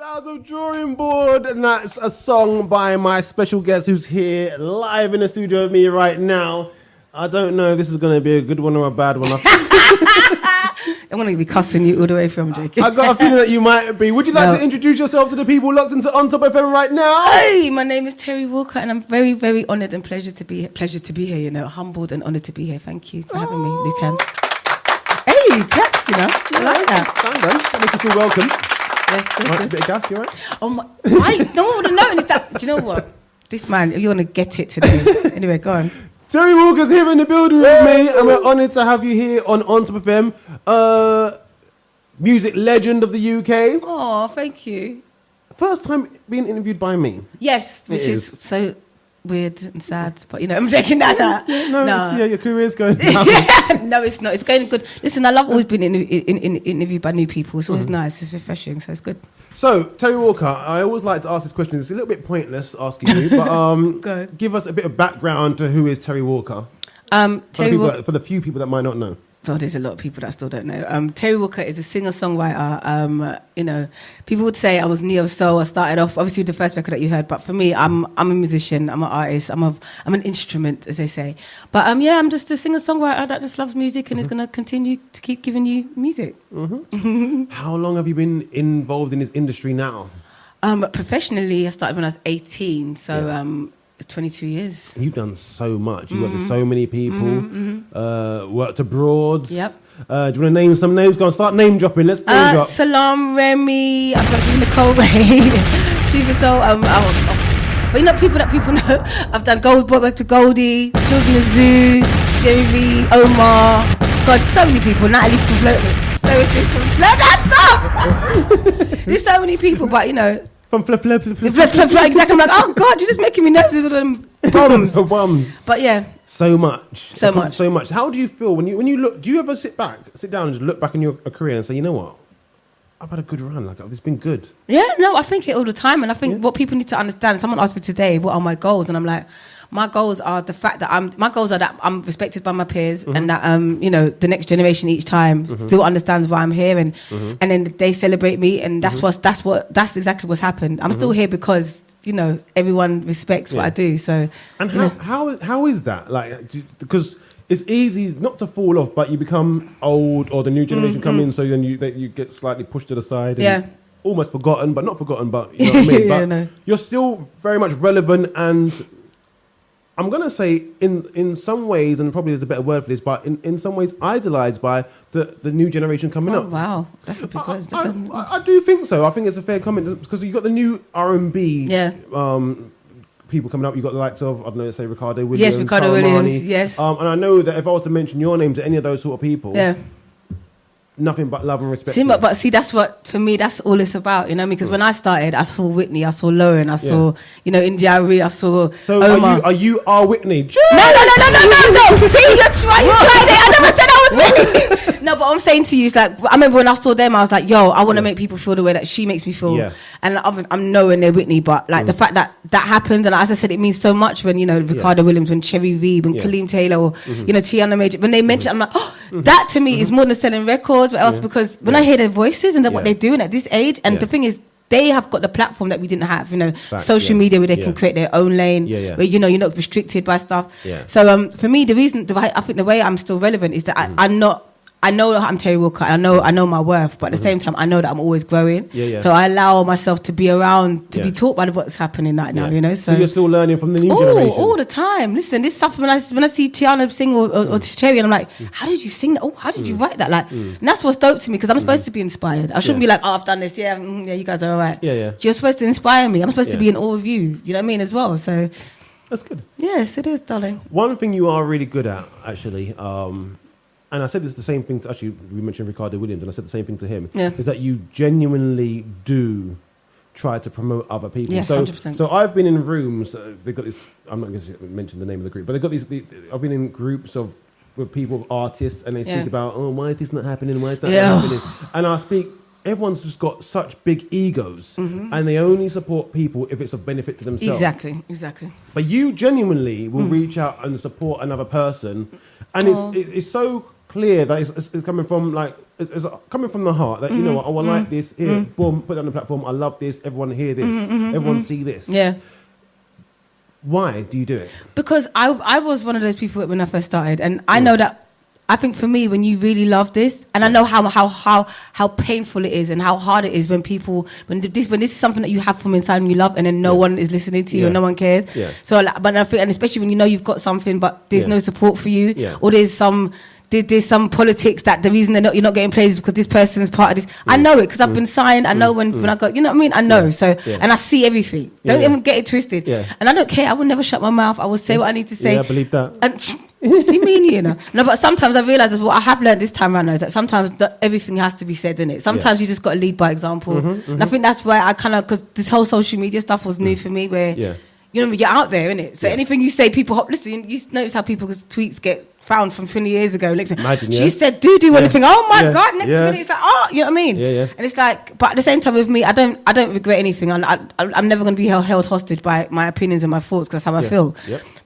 Sounds of Drawing Board, and that's a song by my special guest who's here live in the studio with me right now. I don't know if this is going to be a good one or a bad one. I'm going to be cussing you all the way from, Jake. I got a feeling that you might be. Would you like to introduce yourself to the people locked into On Top FM right now? Hey, my name is Terri Walker, and I'm very, very honoured and pleasure to be here. You know, humbled and honoured to be here. Thank you for having me, Lukan. Hey, claps, you know. I like that. Stand on. That makes you feel welcome. Yes, good, Right, a bit of gas, you all right? Oh my! I don't want to know. Is that? Do you know what? This man, you're gonna get it today. Anyway, go on. Terri Walker's here in the building with me, and we're honoured to have you here on Top FM. Music legend of the UK. Oh, thank you. First time being interviewed by me. Yes, which is so weird and sad, but you know, I'm joking. No. Your career's going down. No, it's not. It's going good. Listen, I love always being interviewed by new people. It's always nice. It's refreshing, so it's good. So, Terri Walker, I always like to ask this question. It's a little bit pointless asking you, but give us a bit of background to who is Terri Walker. For the few people that might not know. Well, there's a lot of people that still don't know. Terri Walker is a singer-songwriter. You know, people would say I was neo-soul. I started off, obviously, with the first record that you heard. But for me, I'm a musician. I'm an artist. I'm an instrument, as they say. But I'm just a singer-songwriter that just loves music and is going to continue to keep giving you music. Mm-hmm. How long have you been involved in this industry now? Professionally, I started when I was 18. So... 22 years. You've done so much. You worked with so many people. Worked abroad. Yep. Do you want to name some names? Go on, start name dropping. Let's name drop. Salam, Remy. I've worked with Nicole Ray. But you know, people that people know. I've done worked with Goldie, Children of Zeus, Jerry, Omar. God, so many people. Natalie from Flow that stuff. There's so many people, but you know. From flip, exactly. I'm like, oh God, you're just making me nervous with them bombs. But yeah, so much. much. How do you feel when you look? Do you ever sit down, and just look back in your career and say, you know what, I've had a good run. Like, it's been good. Yeah, no, I think it all the time, and I think what people need to understand. Someone asked me today, what are my goals, and I'm like, my goals are the fact that I'm respected by my peers, and that you know, the next generation each time still understands why I'm here, and then they celebrate me, and that's exactly what's happened. I'm still here because you know everyone respects what I do. So, and how is that? Like, because it's easy not to fall off, but you become old, or the new generation come in, so then you get slightly pushed to the side. And almost forgotten, but not forgotten. But you know what I mean. But you're still very much relevant and. I'm going to say in some ways, and probably there's a better word for this, but in some ways idolized by the new generation coming up. Wow, that's a big word. I do think so. I think it's a fair comment because you've got the new R&B people coming up. You've got the likes of, I don't know, let's say Ricardo Williams. Yes, Ricardo Williams, yes. And I know that if I was to mention your name to any of those sort of people... Yeah. Nothing but love and respect. But see, that's what, for me, that's all it's about, you know, because when I started, I saw Whitney, I saw Lauren, I saw, you know, Indiari, I saw Omar. Are you Whitney? No. See, you tried it. I never said I was Whitney. No, but what I'm saying to you is like, I remember when I saw them, I was like, yo, I want to make people feel the way that she makes me feel. Yeah. And I'm nowhere near Whitney, but like the fact that happened, and as I said, it means so much when, you know, Ricardo Williams, when Cherry V, when Kaleem Taylor, or, you know, Tiana Major, when they mention, I'm like, oh, that to me is more than selling records, what else? Because when I hear their voices and what they're doing at this age, and the thing is, they have got the platform that we didn't have, you know, social media where they can create their own lane, where, you know, you're not restricted by stuff. Yeah. So for me, I think the way I'm still relevant is that I know that I'm Terri Walker. I know my worth, but at the same time, I know that I'm always growing. So I allow myself to be around, to be taught by what's happening right now, you know. So you're still learning from the new generation? All the time. Listen, this stuff, when I see Tiana sing or Cherry, and I'm like, how did you sing that? Oh, how did you write that? Like, and that's what's dope to me, because I'm supposed to be inspired. I shouldn't be like, oh, I've done this. Yeah, you guys are all right. You're supposed to inspire me. I'm supposed to be in awe of you. You know what I mean, as well. So that's good. Yes, it is, darling. One thing you are really good at, actually, and I said this the same thing to, actually, we mentioned Ricardo Williams, and I said the same thing to him, is that you genuinely do try to promote other people. Yes, 100%. So I've been in rooms, they've got this, I'm not going to mention the name of the group, but they've got I've been in groups with people, artists, and they speak about, oh, why is this not happening, why is that not happening? And everyone's just got such big egos, and they only support people if it's of benefit to themselves. Exactly. But you genuinely will reach out and support another person, and it's so clear that it's coming from like it's coming from the heart that you know what, I like this here, boom, put it on the platform, I love this, everyone hear this, everyone see this. Yeah. Why do you do it? Because I was one of those people when I first started, and I know that. I think for me, when you really love this, and I know how painful it is and how hard it is when this is something that you have from inside and you love, and then no one is listening to you and no one cares. Yeah. So, but I think, and especially when you know you've got something, but there's no support for you, or there's some politics that the reason you're not getting plays is because this person is part of this. I know it because I've been signed. I know when I got, you know what I mean? I know. So, and I see everything. Don't even get it twisted. Yeah. And I don't care. I will never shut my mouth. I will say what I need to say. Yeah, I believe that. And see me, you know. No, but sometimes I realise what I have learned this time around is that sometimes everything has to be said in it. Sometimes you just got to lead by example. And I think that's why I kind of, because this whole social media stuff was new for me, where you know, you're out there, innit? So anything you say, people listen. You notice how people's tweets get found from 20 years ago. Like, imagine, she said, do anything. Oh my God! Next minute, it's like, oh, you know what I mean? And it's like, but at the same time, with me, I don't regret anything. I'm never going to be held hostage by my opinions and my thoughts because that's how I feel.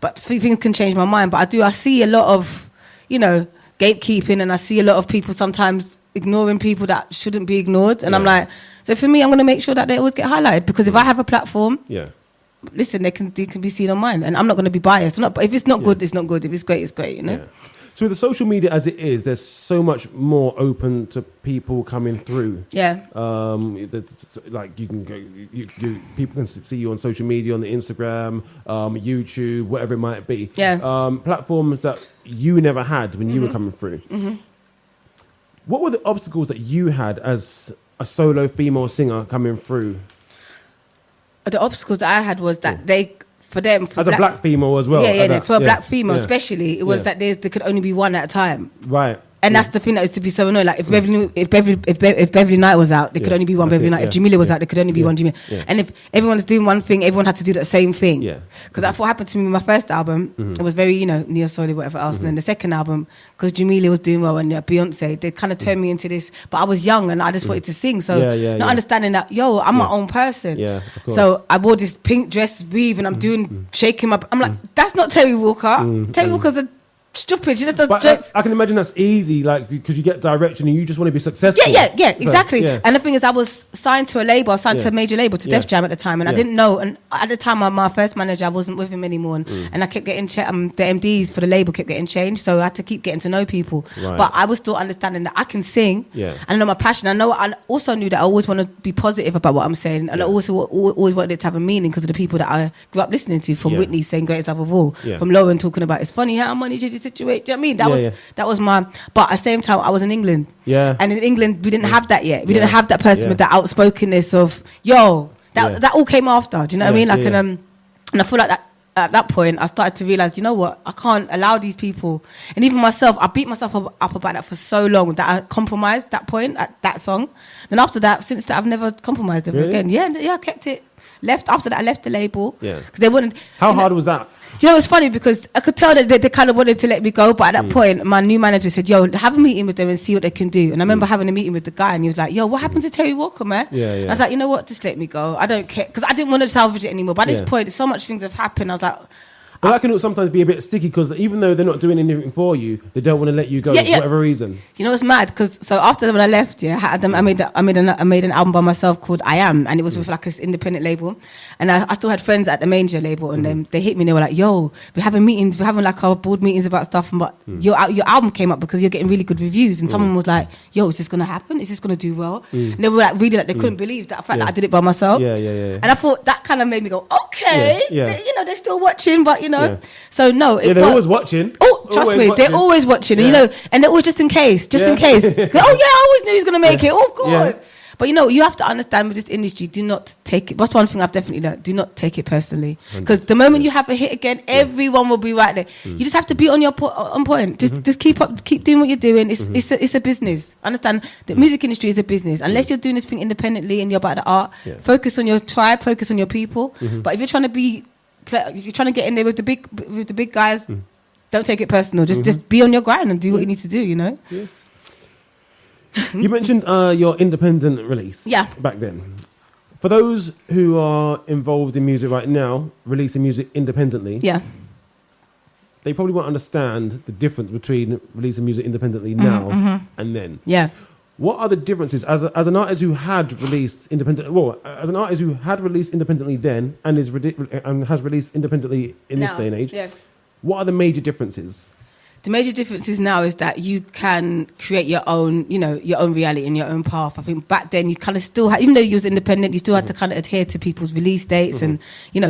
But things can change my mind. But I see a lot of, you know, gatekeeping, and I see a lot of people sometimes ignoring people that shouldn't be ignored. And I'm like, so for me, I'm going to make sure that they always get highlighted, because if I have a platform, listen, they can be seen on mine, and I'm not going to be biased. But if it's not good, it's not good. If it's great, it's great. You know. Yeah. So with the social media as it is, there's so much more open to people coming through. Yeah. Like you can go, people can see you on social media, on the Instagram, YouTube, whatever it might be. Yeah. Platforms that you never had when you were coming through. What were the obstacles that you had as a solo female singer coming through? The obstacles that I had was that for as a black female as well. For a black female especially, it was that there could only be one at a time. Right. And that's the thing that used to be so annoying. Like if Beverly Knight was out, there could only be one Beverly Knight. If Jamila was out, there could only be one Jamila. And if everyone's doing one thing, everyone had to do that same thing. Because that's what happened to me with my first album. It was very, you know, neo soul, whatever else. And then the second album, because Jamila was doing well and Beyonce, they kind of turned me into this. But I was young and I just wanted to sing. So not understanding that, I'm my own person. So I wore this pink dress weave and I'm doing shaking my. I'm like, that's not Terri Walker. Terri Walker's a stupid. She just does jokes. I can imagine that's easy, like, because you get direction and you just want to be successful. Yeah, exactly. And the thing is, I was signed to a label, to a major label, to Def Jam at the time, and I didn't know. And at the time, my first manager, I wasn't with him anymore, and I kept getting the MDs for the label kept getting changed, so I had to keep getting to know people. But I was still understanding that I can sing, and I know my passion. I also knew that I always want to be positive about what I'm saying, and I also always wanted it to have a meaning because of the people that I grew up listening to, from Whitney saying "Greatest Love of All," from Lauren talking about it's funny how money changes situation. Do you know what I mean? That was my. But at the same time, I was in England. And in England, we didn't have that yet. We didn't have that person with that outspokenness of that all came after. Do you know what I mean? Like and I feel like that at that point, I started to realize, you know what? I can't allow these people, and even myself. I beat myself up about that for so long that I compromised that point at that song. Then after that, since that, I've never compromised ever again. Yeah, I kept it. Left after that, I left the label. Because they wanted. How hard was that? Do you know, it's funny because I could tell that they kind of wanted to let me go, but at that point, my new manager said, "Yo, have a meeting with them and see what they can do." And I remember having a meeting with the guy, and he was like, "Yo, what happened to Terri Walker, man?" I was like, "You know what? Just let me go. I don't care," because I didn't want to salvage it anymore. By this point, so much things have happened. I was like. But that can sometimes be a bit sticky because even though they're not doing anything for you, they don't want to let you go for whatever reason. You know, it's mad because so after when I left, I made an album by myself called I Am, and it was with like an independent label, and I still had friends at the major label, and they hit me and they were like, "Yo, we're having meetings, we're having like our board meetings about stuff, but your album came up because you're getting really good reviews," and someone was like, "Yo, is this gonna happen? Is this gonna do well?" And they were like really like they couldn't believe that fact that I did it by myself. And I thought that kind of made me go, "Okay, they're still watching, but you know." So no, they're always watching. Oh, trust me, they're always watching. And, you know, and they're always just in case. Oh yeah, I always knew he was gonna make it. Oh, of course. But you know, you have to understand with this industry, do not take it. That's one thing I've definitely learned. Do not take it personally, because the moment you have a hit again, everyone will be right there. You just have to be on point. Just keep doing what you're doing. It's a business. Understand? The music industry is a business. Unless you're doing this thing independently and you're about the art, focus on your tribe, focus on your people. But if you're trying to get in there with the big guys, don't take it personal. Just be on your grind and do what you need to do. You know. You mentioned your independent release. Back then, for those who are involved in music right now, releasing music independently. they probably won't understand the difference between releasing music independently now and then. Yeah. What are the differences as an artist who had released independently then and has released independently in this day and age? Yeah. What are the major differences? The major differences now is that you can create your own, your own reality and your own path. I think back then you kind of still had, even though you was independent, you still had to kind of adhere to people's release dates and,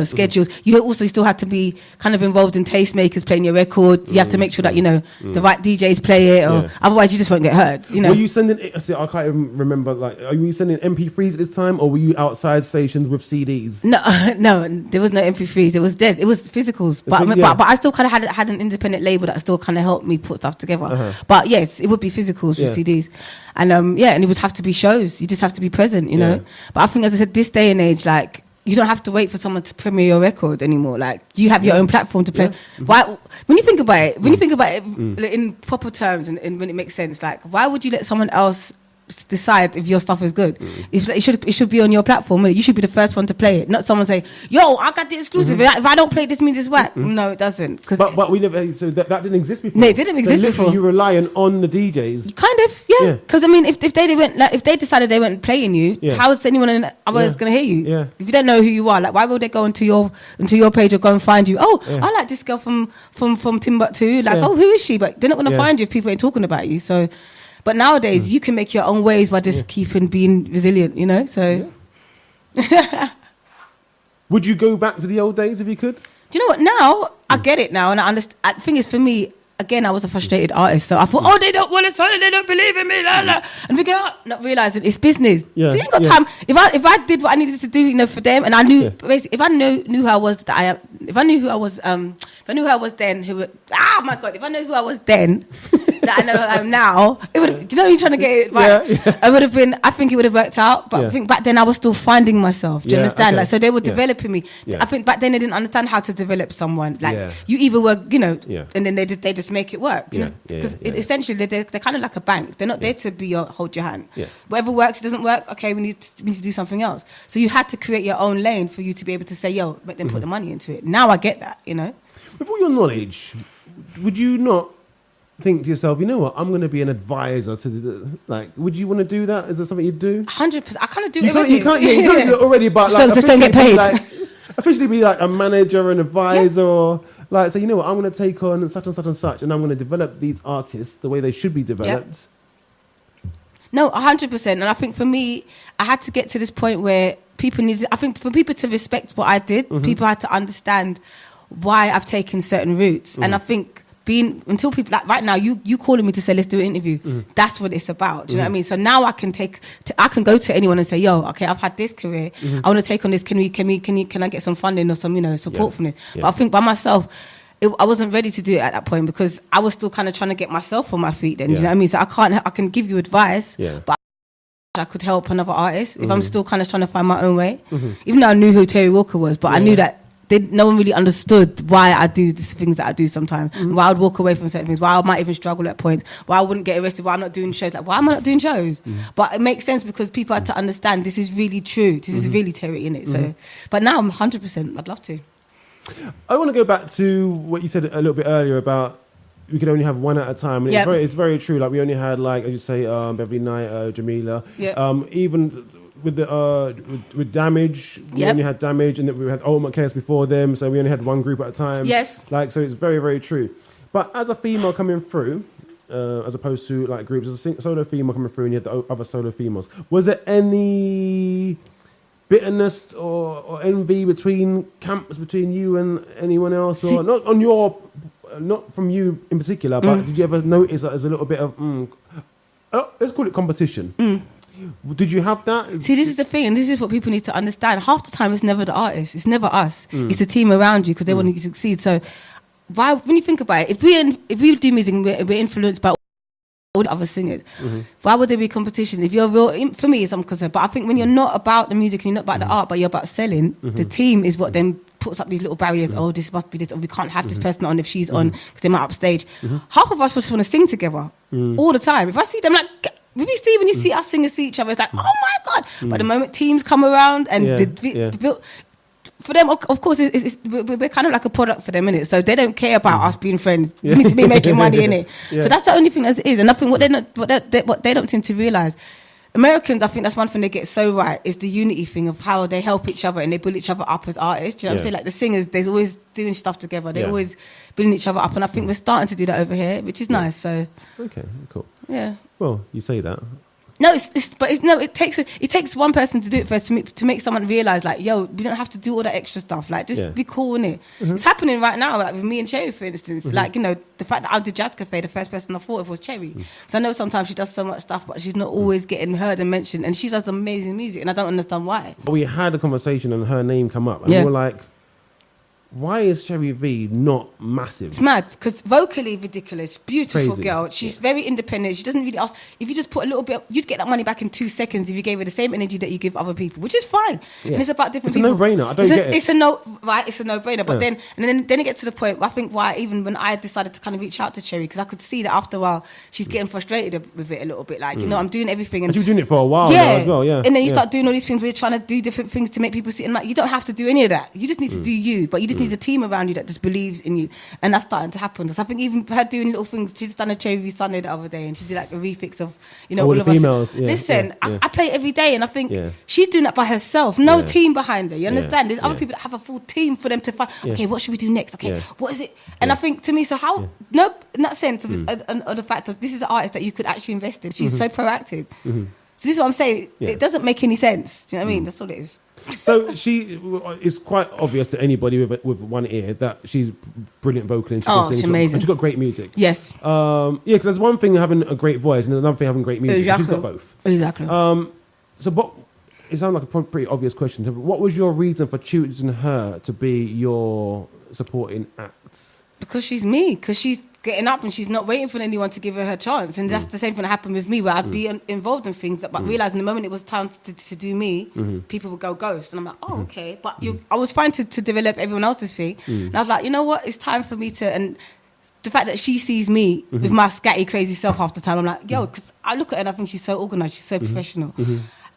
schedules. You also still had to be kind of involved in tastemakers playing your record. You have to make sure that, the right DJs play it, or otherwise you just won't get heard, Were you sending, I can't even remember, are you sending MP3s at this time, or were you outside stations with CDs? No, there was no MP3s. It was physicals. But I still kind of had an independent label that still kind of helped me put stuff together. But yes, it would be physicals for CDs. And and it would have to be shows. You just have to be present, you know. But I think, as I said, this day and age, like, you don't have to wait for someone to premiere your record anymore. Like, you have your own platform to play. Why, when you think about it, in proper terms and when it makes sense, like, why would you let someone else decide if your stuff is good? It should be on your platform. You should be the first one to play it, not someone say, "Yo, I got the exclusive. If I don't play this, means it's whack." No, it doesn't. But we never. So that didn't exist before. No, it didn't exist before. You're relying on the DJs. Kind of, yeah. Because I mean, if they decided they weren't playing you, how is anyone going to hear you? Yeah. If you don't know who you are, like, why would they go into your page or go and find you? Oh, I like this girl from Timbuktu. Like, oh, who is she? But they're not going to find you if people ain't talking about you. So. But nowadays, you can make your own ways by just keeping being resilient, So, would you go back to the old days if you could? Do you know what? Now I get it now, and I understand. The thing is, for me, again, I was a frustrated artist, so I thought, they don't want to sign it, they don't believe in me, and we go not realizing it's business. Yeah. They ain't got time. If I did what I needed to do, for them, and I knew basically, if I knew who I was, if I knew who I was then, if I know who I was then. That I know I am now, it would. Do you know you're trying to get it right? Yeah. I would have been. I think it would have worked out, but I think back then I was still finding myself. Do you understand? Okay. Like, so they were developing me. Yeah. I think back then they didn't understand how to develop someone. Like, you either were, and then they just make it work. Because essentially they're kind of like a bank. They're not there to hold your hand. Yeah. Whatever works, doesn't work. Okay, we need to do something else. So you had to create your own lane for you to be able to say, "Yo," but then put the money into it. Now I get that. With all your knowledge, would you not think to yourself, you know what, I'm going to be an advisor to would you want to do that? Is that something you'd do? 100%. I kind of do it. You can't do it already, but just don't get paid. Officially be like a manager, an advisor, or like say, you know what, I'm going to take on such and such and such, and I'm going to develop these artists the way they should be developed. No, 100%. And I think for me, I had to get to this point where I think for people to respect what I did, people had to understand why I've taken certain routes. And I think until people, like right now, you calling me to say, let's do an interview. That's what it's about. Do you know what I mean? So now I can go to anyone and say, yo, okay, I've had this career. I want to take on this. Can I get some funding or some, support from it? Yeah. But I think by myself, I wasn't ready to do it at that point because I was still kind of trying to get myself on my feet then. Do you know what I mean? So I can give you advice, but I could help another artist if I'm still kind of trying to find my own way. Even though I knew who Terri Walker was, but I knew that no one really understood why I do the things that I do sometimes, why I would walk away from certain things, why I might even struggle at points, why I wouldn't get arrested, why I'm not doing shows. Like, why am I not doing shows? But it makes sense because people had to understand this is really true. This is really Terri in it. So, but now I'm 100%. I'd love to. I want to go back to what you said a little bit earlier about we could only have one at a time. And it's very true. Like we only had, like as you say, Beverly Knight, Jamila. Even with the with Damage, we only had Damage, and then we had Ultimate Chaos before them, so we only had one group at a time. Yes. Like, so it's very, very true. But as a female coming through, as opposed to like groups, as a solo female coming through, and you had the other solo females, was there any bitterness or envy between camps, between you and anyone else, or not from you in particular, but did you ever notice that there's a little bit of let's call it competition? Did you have that? See, this is the thing, and this is what people need to understand. Half the time, it's never the artist. It's never us. It's the team around you because they want you to succeed. So, when you think about it, if we do music, we're influenced by all the other singers. Why would there be competition? If you're real, for me, it's I'm concerned. But I think when you're not about the music and you're not about the art, but you're about selling, the team is what then puts up these little barriers. Oh, this must be this, or we can't have this person on if she's on because they might upstage. Half of us just want to sing together all the time. If I see them, like. When you see us singers see each other, it's like, oh my God. But the moment teams come around and for them, of course, we're kind of like a product for them, innit? So they don't care about us being friends. We need to be making money, innit? So that's the only thing as it is. And I think what they don't seem to realise, Americans, I think that's one thing they get so right, is the unity thing of how they help each other and they build each other up as artists. Do you know what I'm saying? Like the singers, they're always doing stuff together. They're always building each other up. And I think we're starting to do that over here, which is nice. So okay, cool. Yeah. Well, you say that. No, it takes one person to do it first to make someone realise, like, yo, we don't have to do all that extra stuff. Like, just be cool, innit? It's happening right now, like with me and Cherry, for instance. Like, you know, the fact that I did Jazz Cafe, the first person I thought of was Cherry. So I know sometimes she does so much stuff, but she's not always getting heard and mentioned. And she does amazing music, and I don't understand why. We had a conversation and her name come up, and we were like, why is Cherry V not massive? It's mad, because vocally ridiculous, beautiful Crazy. girl. She's very independent. She doesn't really ask. If you just put a little bit, you'd get that money back in 2 seconds if you gave her the same energy that you give other people, which is fine. And it's about different people. It's a no-brainer. I don't get it. It's a no-brainer. But then it gets to the point, I think why even when I decided to kind of reach out to Cherry, because I could see that after a while, she's getting frustrated with it a little bit. Like, you know, I'm doing everything. And you were doing it for a while now as well, And then you start doing all these things where you're trying to do different things to make people see. And like, you don't have to do any of that. You just need to do you. But you just need a team around you that just believes in you, and that's starting to happen. So I think even her doing little things, she's done a Cherry V Sunday the other day, and she's did like a refix of, you know, all of females, us. Listen, I play it every day, and I think she's doing that by herself, no team behind her. You understand? There's other people that have a full team for them to find. Okay, what should we do next? Okay, what is it? And I think to me, so how? No, in that sense of the fact of this is an artist that you could actually invest in. She's so proactive. So this is what I'm saying. It doesn't make any sense. Do you know what I mean? That's all it is. So it's quite obvious to anybody with one ear that she's brilliant vocally and she can sing. She's amazing. And she's got great music. Yes. Because there's one thing having a great voice and another thing having great music. Exactly. She's got both. Exactly. So what? It sounds like a pretty obvious question. So what was your reason for choosing her to be your supporting act? Because she's me. Because she's getting up and she's not waiting for anyone to give her chance. And that's the same thing that happened with me, where I'd be involved in things, but realising the moment it was time to do me, people would go ghost. And I'm like, oh, okay. But I was fine to develop everyone else's thing. And I was like, you know what? It's time for me to... And the fact that she sees me with my scatty, crazy self half the time, I'm like, yo, because I look at her and I think she's so organised, she's so professional.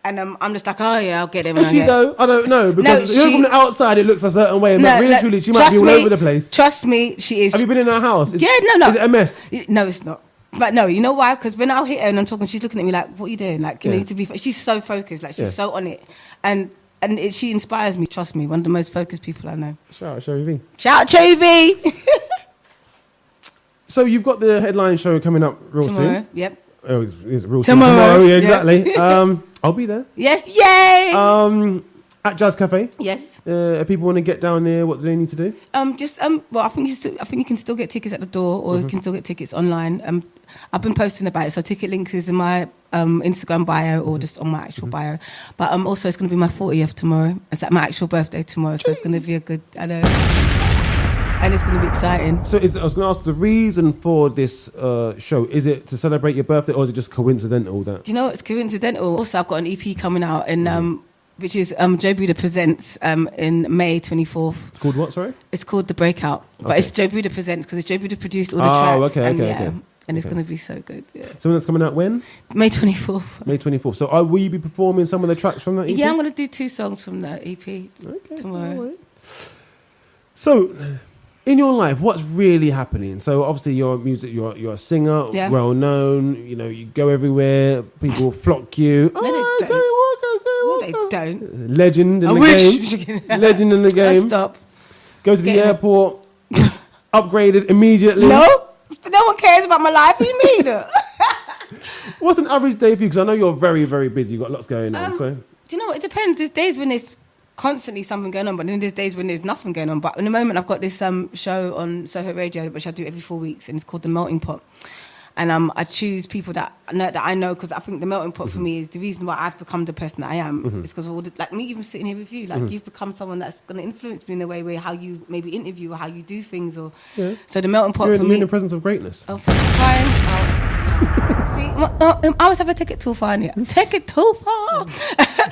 And I'm just like, oh yeah, I'll get him. Is she though? I don't know, because from the outside it looks a certain way, but really truly she might be all over the place. Trust me, she is. Have you been in her house? No. Is it a mess? No, it's not. But no, you know why? Because when I'll hit her and I'm talking, she's looking at me like, what are you doing? Like, you need to be... She's so focused, like she's so on it. And she inspires me, trust me, one of the most focused people I know. Shout out Cherry V. Shout out Cherry V! So you've got the headline show coming up tomorrow, soon. Yep. Oh, it's real tomorrow. Yeah, exactly. I'll be there. Yes, yay! At Jazz Cafe. Yes. If people want to get down there, what do they need to do? Well, I think you can still get tickets at the door, or you can still get tickets online. I've been posting about it, so ticket links is in my Instagram bio or just on my actual bio. But also, it's going to be my 40th tomorrow. It's like my actual birthday tomorrow, so it's going to be a good. I know. And it's going to be exciting. So I was going to ask, the reason for this show, is it to celebrate your birthday or is it just coincidental? That? Do you know what? It's coincidental. Also, I've got an EP coming out, which is Joe Buda Presents in May 24th. It's called what, sorry? It's called The Breakout. But it's Joe Buda Presents because it's Joe Buda produced all the tracks. Okay. And it's going to be so good. Yeah. So that's coming out when? May 24th. May 24th. So will you be performing some of the tracks from that EP? Yeah, I'm going to do 2 songs from that EP tomorrow. Right. So... in your life, what's really happening? So obviously you're a singer, well known, you know, you go everywhere, people flock you. No, they don't. Terri Walker. No, they don't. Legend in the game. Legend in the game. Stop. Go to the airport, upgraded immediately. No one cares about my life. What do you mean? What's an average day for you? Because I know you're very, very busy. You've got lots going on. So do you know what? It depends. There's days when there's constantly something going on, but then there's days when there's nothing going on. But in the moment, I've got this show on Soho Radio, which I do every 4 weeks, and it's called The Melting Pot. And I choose people that I know, because I think The Melting Pot for me is the reason why I've become the person that I am. It's because of all like me even sitting here with you, like you've become someone that's going to influence me in a way where how you maybe interview or how you do things. Or so The Melting Pot for me. You're in the presence of greatness. Oh, fine. I always have a ticket too far, innit? Take it too far.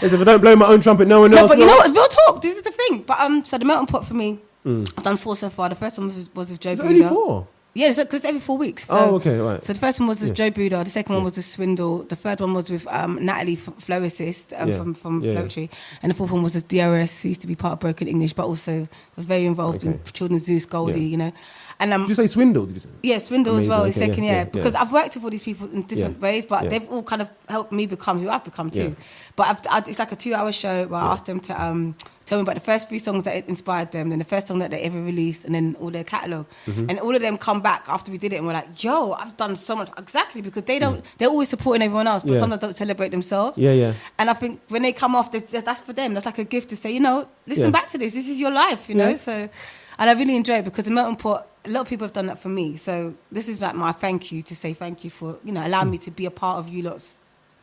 If I don't blow my own trumpet, no one else. No, but you know what? Real talk. This is the thing. But so The Melting Pot for me, I've done 4 so far. The first one was with Joe Buda. Only 4? Yeah, because it's every 4 weeks. So, okay, right. So the first one was with Joe Buda, the second one was with Swindle, the third one was with Natalie Flowissist from Floetry, and the fourth one was with DRS, who used to be part of Broken English, but also was very involved in Children's Zeus, Goldie, you know. And did you say Swindle? Did you say? Yeah, Swindle as well. His second year, because I've worked with all these people in different ways, but they've all kind of helped me become who I've become too. But it's like a 2-hour show where I asked them to tell me about the first 3 songs that inspired them, then the first song that they ever released, and then all their catalogue. And all of them come back after we did it and we're like, yo, I've done so much. Exactly, because they don't. They're always supporting everyone else, but sometimes don't celebrate themselves. And I think when they come off, that's for them. That's like a gift to say, you know, listen back to this. This is your life, you know. So, and I really enjoy it because the Melting Pot. A lot of people have done that for me. So this is like my thank you, to say thank you for, you know, allowing me to be a part of you lot's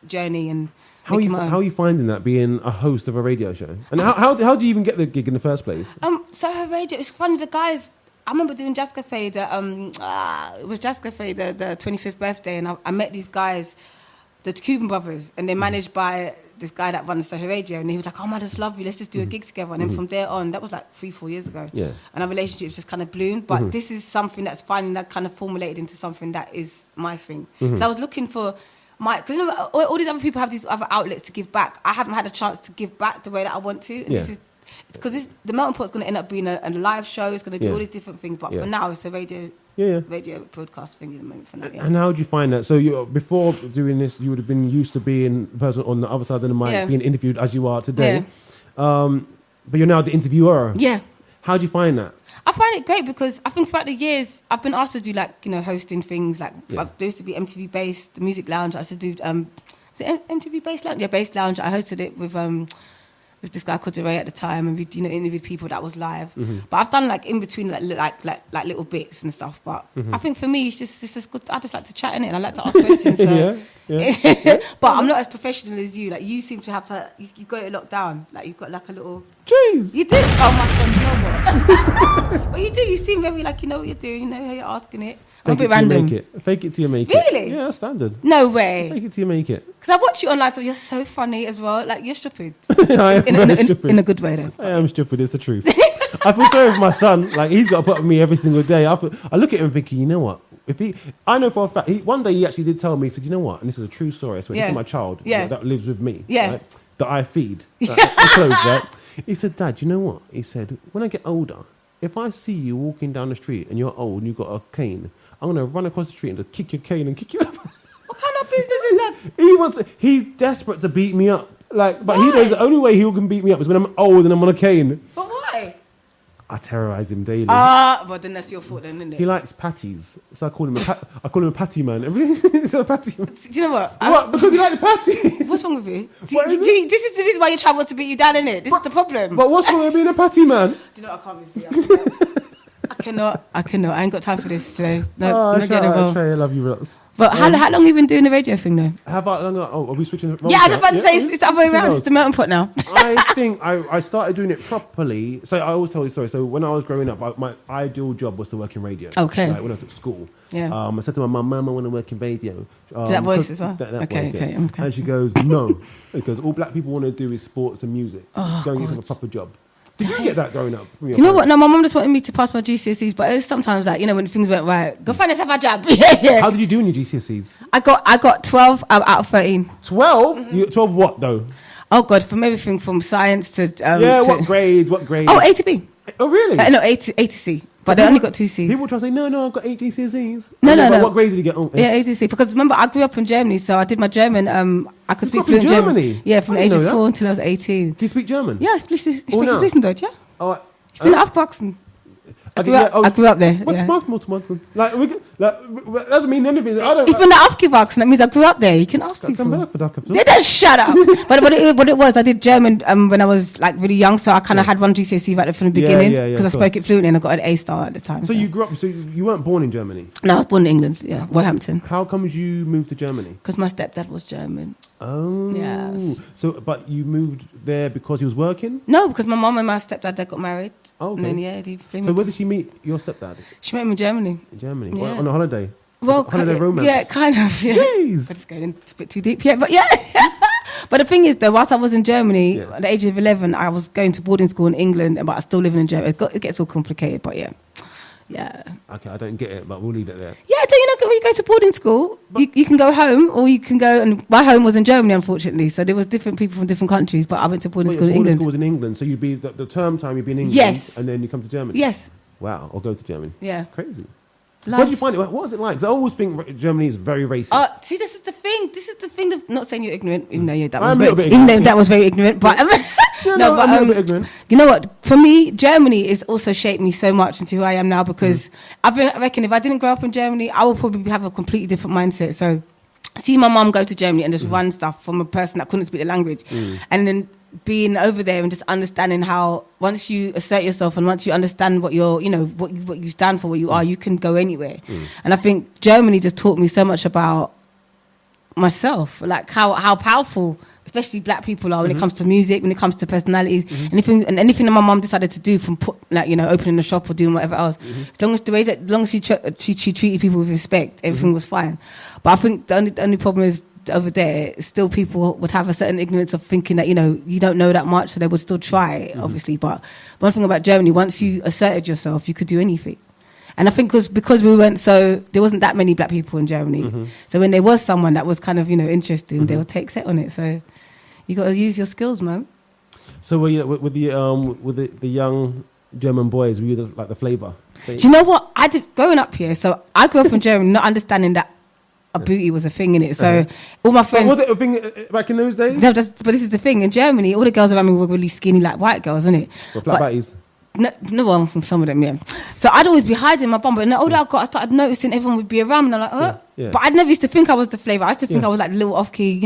journey. And how are you finding that, being a host of a radio show? And how do you even get the gig in the first place? So her radio, it's funny, the guys, I remember doing Jazz Cafe, it was Jazz Cafe, the 25th birthday, and I met these guys, the Cuban brothers, and they're managed by this guy that runs Soho Radio, and he was like, oh man, I just love you, let's just do a gig together. And then from there on, that was like 3-4 years ago, and our relationships just kind of bloomed. But this is something that's finally that kind of formulated into something that is my thing. So I was looking for because you know, all these other people have these other outlets to give back. I haven't had a chance to give back the way that I want to, and this is because the Melting Pot is going to end up being a live show. It's going to be all these different things, but for now it's a radio broadcast thing at the moment for now. And how did you find that? So before doing this, you would have been used to being the person on the other side of the mic, being interviewed as you are today. But you're now the interviewer. Yeah. How do you find that? I find it great because I think throughout the years I've been asked to do, like, you know, hosting things. Like there used to be MTV Based, the Music Lounge. I used to do is it MTV Based Lounge? Yeah, Based Lounge. I hosted it with this guy called DeRay at the time, and we, you know, interviewed people that was live. But I've done like in between like little bits and stuff. But I think for me it's just good. I just like to chat in it, and I like to ask questions. So. But I'm not as professional as you. Like, you seem to have to. You got it locked down. Like, you've got like a little. Jeez. You do. Oh my god, you know what? But you do. You seem very like you know what you're doing. You know how you're asking it. I'm a bit random. Fake it till you make it. Really? Yeah, that's standard. No way. Fake it till you make it. Because I watch you online, so you're so funny as well. Like, you're stupid. I am stupid. In a good way, though. I am stupid. It's the truth. I feel sorry for my son. Like, he's got to put up with me every single day. I look at him thinking, you know what? I know for a fact. One day he actually did tell me. He said, you know what? And this is a true story. I swear, this is my child that lives with me. Right? That I feed. Clothes, right? He said, Dad, you know what? He said, when I get older, if I see you walking down the street and you're old and you've got a cane, I'm going to run across the street and just kick your cane and kick you up. What kind of business is that? He's desperate to beat me up. Like, but he knows the only way he can beat me up is when I'm old and I'm on a cane. But why? I terrorise him daily. But then that's your fault then, isn't it? He likes patties, so I call him a patty man. Everything is a patty man. Do you know what? What? Because you like the patty? What's wrong with you? This is the reason why your child wants to beat you down, isn't it? This is the problem. But what's wrong with being a patty man? Do you know what? I can't be free. I cannot. I ain't got time for this today. No, not getting involved. I love you, lots. But how long have you been doing the radio thing though? How long? Are we switching? Yeah, I was about to say it's the other way around. It's the Melting Pot now. I think I started doing it properly. So I always tell you a story. So when I was growing up, my ideal job was to work in radio. Okay. Like when I was at school. Yeah. I said to my mum, I want to work in radio. That voice as well? That voice, okay. And she goes, no. Because all black people want to do is sports and music. Don't give them a proper job. Did you get that growing up? Do you know what? No, my mum just wanted me to pass my GCSEs, but it was sometimes like, you know, when things went right, go find yourself a job. How did you do in your GCSEs? I got 12 out of 13. 12? Mm-hmm. 12 what though? Oh God, from everything from science to what grade? Oh, A to B. Oh really? No, A to C. But I only got 2 C's. People try to say, no, I've got 8 GCSEs. No. What grades did you get? Oh, A to C. Because remember, I grew up in Germany, so I did my German. I could speak fluent German. Yeah, from the age of 4 until I was 18. Can you speak German? Ja, ich spreche Deutsch, ja. Oh, ich bin aufgewachsen. I grew up there. What's multiple? Like, doesn't mean anything. Ich bin da aufgewachsen. That means I grew up there. You can ask people. They don't shut up. But what it was, I did German when I was like really young, so I kind of had one GCSE right from the beginning because I spoke it fluently and I got an A star at the time. So you grew up. So you weren't born in Germany? No, I was born in England. Yeah, Wolverhampton. How come you moved to Germany? Because my stepdad was German. Oh. Yes. So, but you moved there because he was working? No, because my mum and my stepdad, they got married. Oh, okay. And then, he flew me. So where did she meet your stepdad? She met him in Germany. In Germany? Yeah. On a holiday? Well, holiday romance? Yeah, kind of, yeah. Jeez! It's going a bit too deep, yeah, but yeah. But the thing is, though, whilst I was in Germany, at the age of 11, I was going to boarding school in England, but I was still living in Germany. It gets all complicated, but yeah. Yeah. Okay, I don't get it, but we'll leave it there. Yeah, do you know when you go to boarding school, you can go home, or you can go, and my home was in Germany, unfortunately, so there was different people from different countries, but I went to boarding school in England. Boarding school was in England, so you'd be, the term time you'd be in England, yes, and then you come to Germany? Yes. Wow, or go to Germany. Yeah. Crazy. What did you find it? What was it like? Because I always think Germany is very racist. See, this is the thing. Not saying you're ignorant, even though that was very ignorant. But I'm a little bit ignorant. You know what? For me, Germany has also shaped me so much into who I am now. Because I reckon if I didn't grow up in Germany, I would probably have a completely different mindset. So, see my mum go to Germany and just run stuff from a person that couldn't speak the language, and then being over there and just understanding how once you assert yourself and once you understand what you're, what you stand for, what you are, you can go anywhere. And I think Germany just taught me so much about myself, like how powerful, especially black people are when it comes to music, when it comes to personalities, anything that my mum decided to do, from opening a shop or doing whatever else, as long as she treated people with respect, everything was fine. But I think the only problem is, over there, still people would have a certain ignorance of thinking that, you don't know that much, so they would still try, obviously. But one thing about Germany, once you asserted yourself, you could do anything. And I think because we weren't there wasn't that many black people in Germany. So when there was someone that was kind of, interesting, they would take set on it. So you got to use your skills, man. So were you, with the young German boys, were you like the flavour? Do you know what? I did growing up here. So I grew up in Germany not understanding that a booty was a thing in it. So all my friends... But was it a thing back in those days? No, but this is the thing. In Germany, all the girls around me were really skinny like white girls, isn't it? Well, flat bodies? No one from some of them, yeah. So I'd always be hiding my bum. But the older I got, I started noticing everyone would be around me. And I'm like, Yeah. But I never used to think I was the flavour. I used to think I was like a little off-key,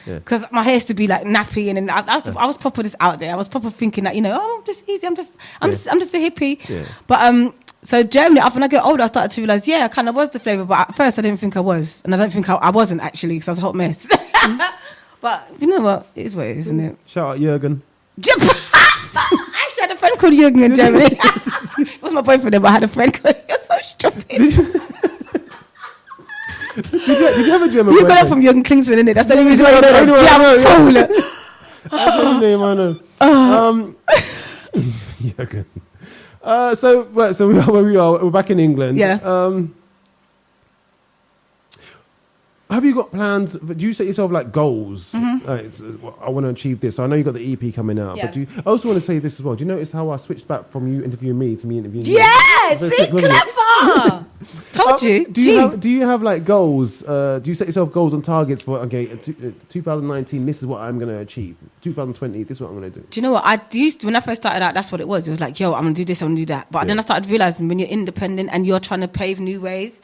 because my hair used to be like nappy. And then I was proper this out there. I was proper thinking that, I'm just easy. I'm just a hippie. Yeah. But... So Germany, when I get older, I started to realise, I kind of was the flavour, but at first I didn't think I was. And I don't think I wasn't, actually, because I was a hot mess. But you know what? It is what it is, isn't it? Shout out Jürgen. I actually had a friend called Jürgen in Germany. It was my boyfriend, but I had a friend called... You're so stupid. Did you have a German boyfriend? You got it from Jürgen Klinsmann, innit? That's the only reason why you know that. Damn fool. That's the name I know. Jürgen. So we are where we are. We're back in England. Yeah. Have you got plans? Do you set yourself like goals? I want to achieve this. So I know you got the EP coming out, but I also want to say this as well. Do you notice how I switched back from you interviewing me to me interviewing you? Yeah, see, clever. Told you. Do you have like goals? Do you set yourself goals and targets for 2019? This is what I'm going to achieve. 2020, this is what I'm going to do. Do you know what I used to, when I first started out? That's what it was. It was like, I'm going to do this, I'm going to do that. But then I started realizing when you're independent and you're trying to pave new ways.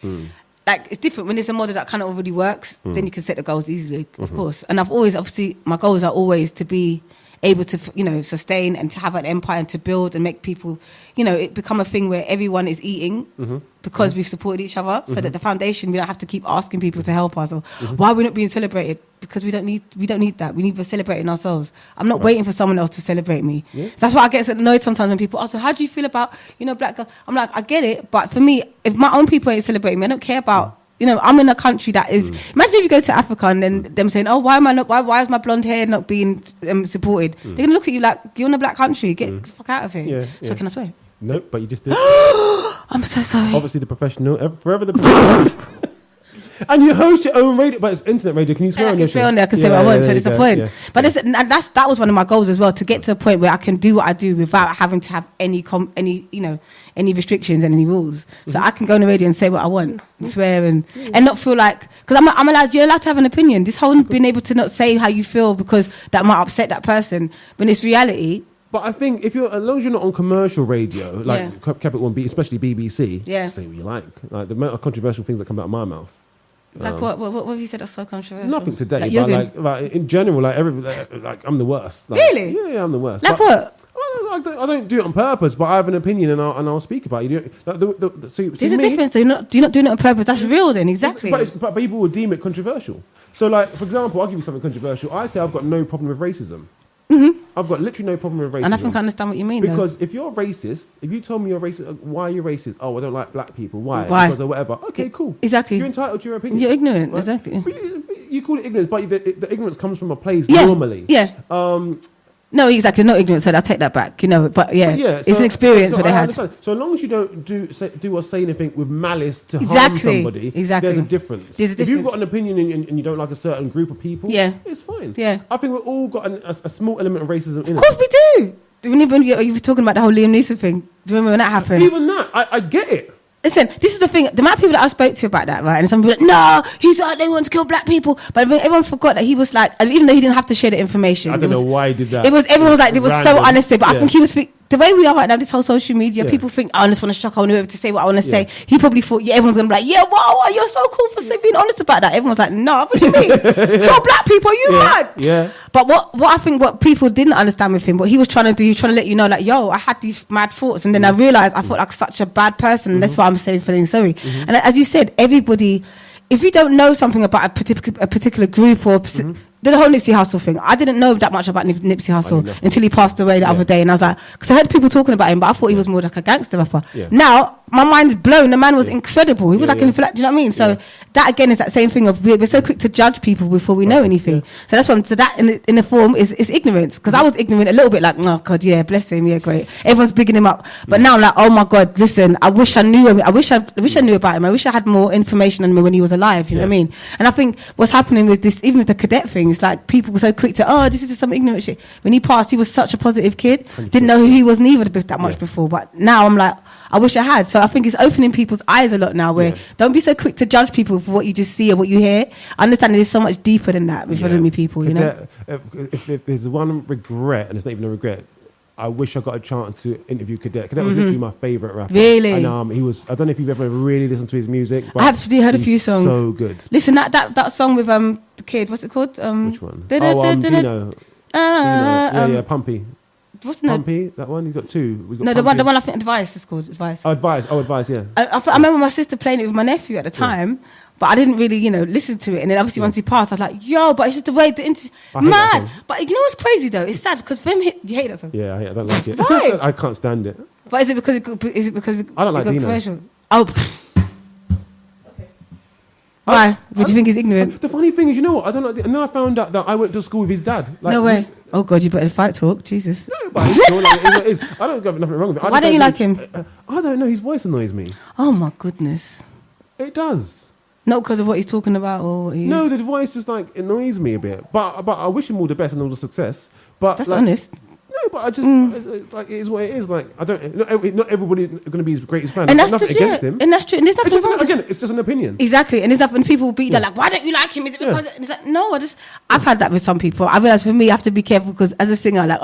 Like, it's different when there's a model that kind of already works. Then you can set the goals easily, of course. And I've always, obviously, my goals are always to be able to, sustain and to have an empire and to build and make people, it become a thing where everyone is eating because we've supported each other. So that the foundation, we don't have to keep asking people to help us or why we're not being celebrated, because we don't need that. We need to celebrate ourselves. I'm not waiting for someone else to celebrate me. That's why I get annoyed sometimes when people ask, how do you feel about, black girls? I'm like, I get it, but for me, if my own people ain't celebrating me, I don't care about. I'm in a country that is. Imagine if you go to Africa and then them saying, "Oh, why am I not? Why is my blonde hair not being supported?" They're gonna look at you like you're in a black country. Get the fuck out of here. So can I swear? Nope, but you just did. I'm so sorry. Obviously, the professional, forever the professional. And you host your own radio, but it's internet radio. Can you swear on your show? I can swear on there. I can say what I want. So there's a point. Yeah. But that was one of my goals as well, to get to a point where I can do what I do without having to have any restrictions and any rules. So I can go on the radio and say what I want, and swear and not feel like, because you're allowed to have an opinion. This whole being able to not say how you feel because that might upset that person when it's reality. But I think as long as you're not on commercial radio, like Capital One, especially BBC, say what you like. Like the amount of controversial things that come out of my mouth. Like what have you said that's so controversial? Nothing today, but like in general, like I'm the worst. Like, really? Yeah, I'm the worst. Like what? I don't do it on purpose, but I have an opinion and I'll speak about it. There's a difference. You're not doing it on purpose. That's real then, exactly. But people will deem it controversial. So like, for example, I'll give you something controversial. I say I've got no problem with racism. I've got literally no problem with racism. And I think I understand what you mean. Because if you're racist, if you told me you're racist, why are you racist? Oh, I don't like black people. Why? Because or whatever. Okay, cool. Exactly. You're entitled to your opinion. You're ignorant, right? Exactly. But you call it ignorance, but the ignorance comes from a place normally. Yeah. No, exactly, not ignorant. So I'll take that back. But it's an experience what they had. So as long as you don't do or say anything with malice to harm somebody, there's a difference. If you've got an opinion and you don't like a certain group of people, it's fine. Yeah, I think we've all got a small element of racism in it. Of course we do. When you were talking about the whole Liam Neeson thing, do you remember when that happened? Even that, I get it. Listen, this is the thing. The amount of people that I spoke to about that, right? And some people like, no, he's like, they want to kill black people. But everyone forgot that he was like, even though he didn't have to share the information. I don't know why he did that. Everyone was like, it was so honest. But I think he was, the way we are right now, this whole social media, people think, I just want to shock, I want to be able to say what I want to say. He probably thought, everyone's going to be like, wow, you're so cool for being honest about that. Everyone's like, no, what do you mean? You're black people, are you mad? Yeah. But what I think what people didn't understand with him, what he was trying to do, he was trying to let you know, like, I had these mad thoughts. And then I realised I felt like such a bad person. And that's why I'm feeling sorry. And as you said, everybody, if you don't know something about a particular group or the whole Nipsey Hussle thing, I didn't know that much about Nipsey Hussle until he passed away the other day, and I was like, because I heard people talking about him, but I thought he was more like a gangster rapper. Now my mind's blown. The man was incredible. He was like, do you know what I mean? So that again is that same thing of we're so quick to judge people before we know anything. So that's one. So that in the form is ignorance, because I was ignorant a little bit, like, oh God, bless him, great. Everyone's bigging him up, but now I'm like, oh my God, listen, I wish I knew him. I wish I knew about him. I wish I had more information on him when he was alive. You know what I mean? And I think what's happening with this, even with the cadet thing, it's like people were so quick to, this is just some ignorant shit. When he passed, he was such a positive kid. 100%. Didn't know who he was neither that much before. But now I'm like, I wish I had. So I think it's opening people's eyes a lot now, where don't be so quick to judge people for what you just see or what you hear. I understand there's so much deeper than that with enemy people, you know? If there's one regret, and it's not even a regret, I wish I got a chance to interview Cadet. Cadet was literally my favourite rapper. Really? And he was, I don't know if you've ever really listened to his music, but I have heard a few songs. So good. Listen, that song with the kid, what's it called? Which one? Dino. Pumpy. What's the Pumpy, that one? You've got two. The one I think Advice is called. Advice. Advice, yeah. I remember my sister playing it with my nephew at the time, but I didn't really, listen to it. And then obviously once he passed, I was like, but it's just the way mad. But you know what's crazy though? It's sad because for him, you hate that song. Yeah, I don't like it. Right. I can't stand it. But is it because I don't like Dino. Commercial? Oh. Why? Do you think he's ignorant? The funny thing is, you know what? I don't know. And then I found out that I went to school with his dad. Like, no way. Oh God, you better fight talk. Jesus. No, but it's cool, like, it is. I don't have nothing wrong with it. Why don't you like him? I don't know. His voice annoys me. Oh my goodness. It does. Not because of what he's talking about or what he is. No, the voice just like annoys me a bit. But I wish him all the best and all the success. But that's honest. No, but I just like it is what it is. Like I don't. Not everybody's going to be his greatest fan. And that's nothing against him. And that's true. And there's nothing wrong. Again, it's just an opinion. Exactly. And there's nothing. People beat that like, why don't you like him? Is it because? And it's like, no. I've had that with some people. I realize for me, I have to be careful because as a singer, like,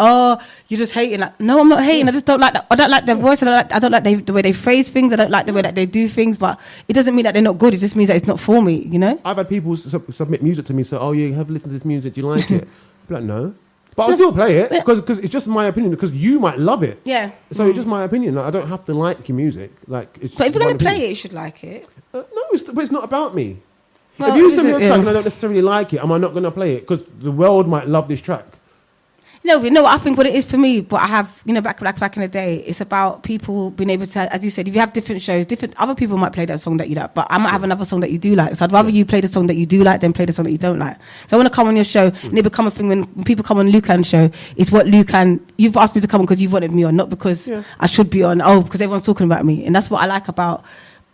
you're just hating. Like, no, I'm not hating. I just don't like that. I don't like their voice. I don't like the way they phrase things. I don't like the way that they do things. But it doesn't mean that they're not good. It just means that it's not for me. You know. I've had people submit music to me. So, you have listened to this music. Do you like it? I'm like, no. But I'll still play it because it's just my opinion. Because you might love it. Yeah. So it's just my opinion. Like, I don't have to like your music. Like, it's but if you're going to play it, you should like it. No, but it's not about me. Well, if you send me a track and I don't necessarily like it, am I not going to play it? Because the world might love this track. No, I think what it is for me, but I have, back in the day, it's about people being able to, as you said, if you have different shows, other people might play that song that you like, but I might have another song that you do like. So I'd rather you play the song that you do like than play the song that you don't like. So I want to come on your show, and it become a thing when people come on Lukan's show, it's what Lukan, you've asked me to come on because you wanted me on, not because I should be on, because everyone's talking about me. And that's what I like about,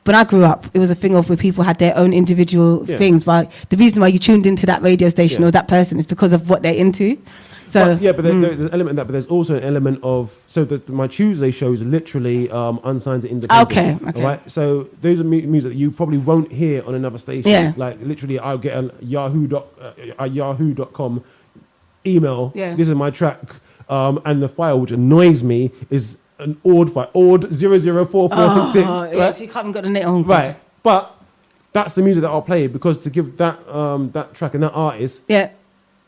when I grew up, it was a thing of where people had their own individual things. But the reason why you tuned into that radio station or that person is because of what they're into. So, but there's an element of that, but there's also an element of my Tuesday show is literally unsigned to independent. Okay. Right. So those are music that you probably won't hear on another station. Yeah. Like literally, I'll get a yahoo.com email. Yeah. This is my track, and the file, which annoys me, is an ORD file, ORD 004466. Right. So you haven't got the net on. Right. But that's the music that I'll play because to give that that track and that artist. Yeah.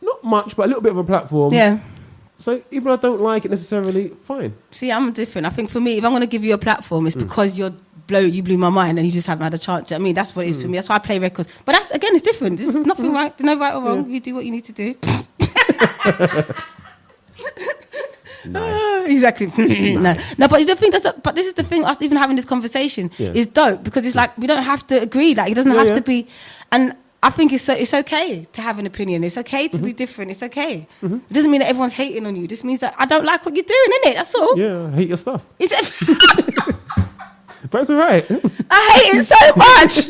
Not much, but a little bit of a platform. Yeah. So even if I don't like it necessarily, fine. See, I'm different. I think for me, if I'm going to give you a platform, it's because you blew my mind and you just haven't had a chance. I mean, that's what it is for me. That's why I play records. But that's, again, it's different. There's nothing right. There's no right or wrong. You do what you need to do. Nice. Exactly. Nice. No, but the thing but this is the thing. Us even having this conversation is dope because it's like we don't have to agree. Like it doesn't have to be. And I think it's okay to have an opinion. It's okay to be different. It's okay. It doesn't mean that everyone's hating on you. This means that I don't like what you're doing, innit? That's all. Yeah, I hate your stuff. But it's all right. I hate it so much.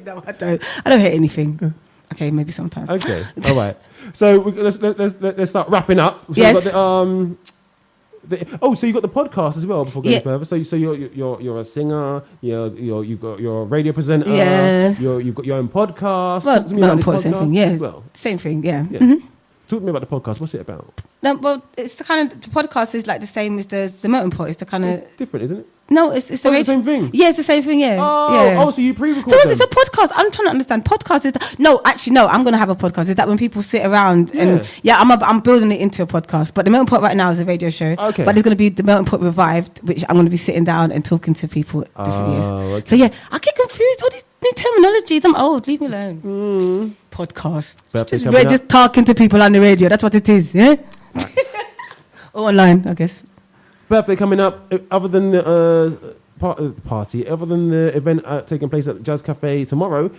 No, I don't. I don't hate anything. Okay, maybe sometimes. Okay, all right. So let's start wrapping up. So yes. So you got the podcast as well before going further. So you're a singer. You're a radio presenter. Yes. You've got your own podcast. Well, same thing. Yeah. Well, same thing. Yeah. Mm-hmm. Talk to me about the podcast. What's it about? No, well, it's the kind of the podcast is like the same as the melting pot. It's the kind of it's different, isn't it? No, it's the same thing. Yeah, it's the same thing. Yeah. So you pre-record. So is it a podcast? I'm trying to understand. Podcast is no. I'm going to have a podcast. Is that when people sit around and I'm building it into a podcast. But the melting pot right now is a radio show. Okay. But there's going to be the melting pot revived, which I'm going to be sitting down and talking to people different years. Okay. So I get confused. All these new terminologies. I'm old. Leave me alone. Podcast. Just talking to people on the radio. That's what it is. Yeah. Or online, I guess. Birthday coming up. Other than the party, other than the event taking place at the Jazz Cafe tomorrow,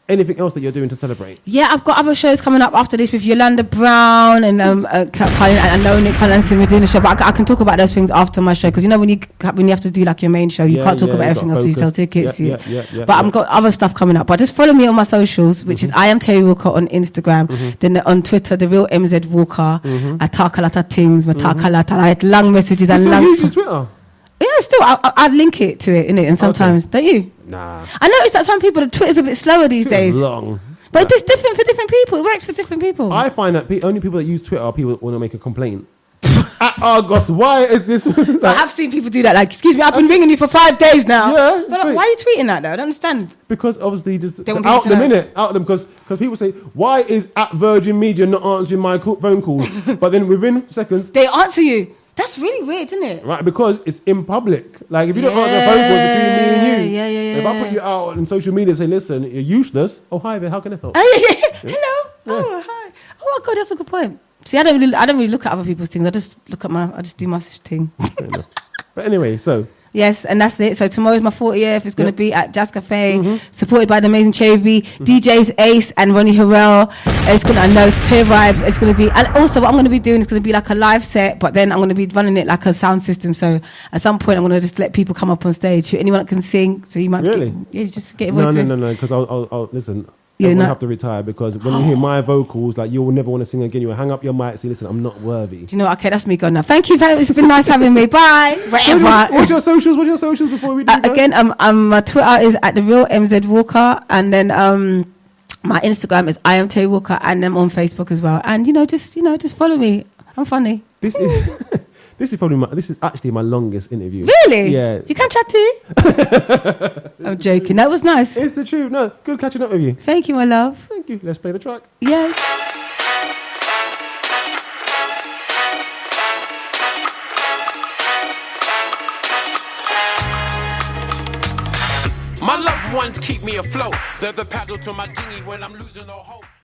anything else that you're doing to celebrate? Yeah, I've got other shows coming up after this with Yolanda Brown and Colin and Noah Collinson. We're doing a show, but I can talk about those things after my show because when you have to do like your main show, you can't talk about everything else. You sell tickets. But I've got other stuff coming up. But just follow me on my socials, which is I am Terri Walker on Instagram. Then on Twitter, the real MZ Walker. I talk a lot of things. I talk a lot. I write long messages and long. Twitter. Yeah, still, I link it to it, innit? And sometimes, don't you? Nah. I noticed that some people, the Twitter's a bit slower these days. Long. But it's different for different people. It works for different people. I find that only people that use Twitter are people that want to make a complaint. At Argos, why is this? I have seen people do that. Like, excuse me, I've been ringing you for 5 days now. Yeah. But like, why are you tweeting that though? I don't understand. Because obviously, out them because people say, why is at Virgin Media not answering my phone calls? But then within seconds, they answer you. That's really weird, isn't it? Right, because it's in public. Like, if you don't answer the phone call between me and you, if I put you out on social media saying, listen, you're useless. Oh, hi there, how can I help? Hello. Oh, hi. Oh, my God, that's a good point. See, I don't really look at other people's things. I just do my thing. But anyway, so... Yes, and that's it. So tomorrow's my 40th. It's going to be at Jazz Cafe, supported by the amazing Cherry, DJs Ace and Ronnie Harrell. It's going to, I know, Peer Vibes. It's going to be, and also what I'm going to be doing is going to be like a live set, but then I'm going to be running it like a sound system. So at some point, I'm going to just let people come up on stage. Anyone that can sing, so you might just get a voice. No, because I'll listen. I'm going to have to retire because when you hear my vocals, like you will never want to sing again. You will hang up your mic and say, listen, I'm not worthy. Do you know, okay, that's me gone now. Thank you. It's been nice having me. Bye. What's your socials? What's your socials before we do again, my Twitter is at the real MZ Walker. And then my Instagram is I am Terri Walker. And I'm on Facebook as well. And, just follow me. I'm funny. This is actually my longest interview. Really? Yeah. You can chat to? I'm joking. That was nice. It's the truth. No, good catching up with you. Thank you, my love. Thank you. Let's play the track. Yes. My loved ones keep me afloat. They're the paddle to my dinghy when I'm losing all hope.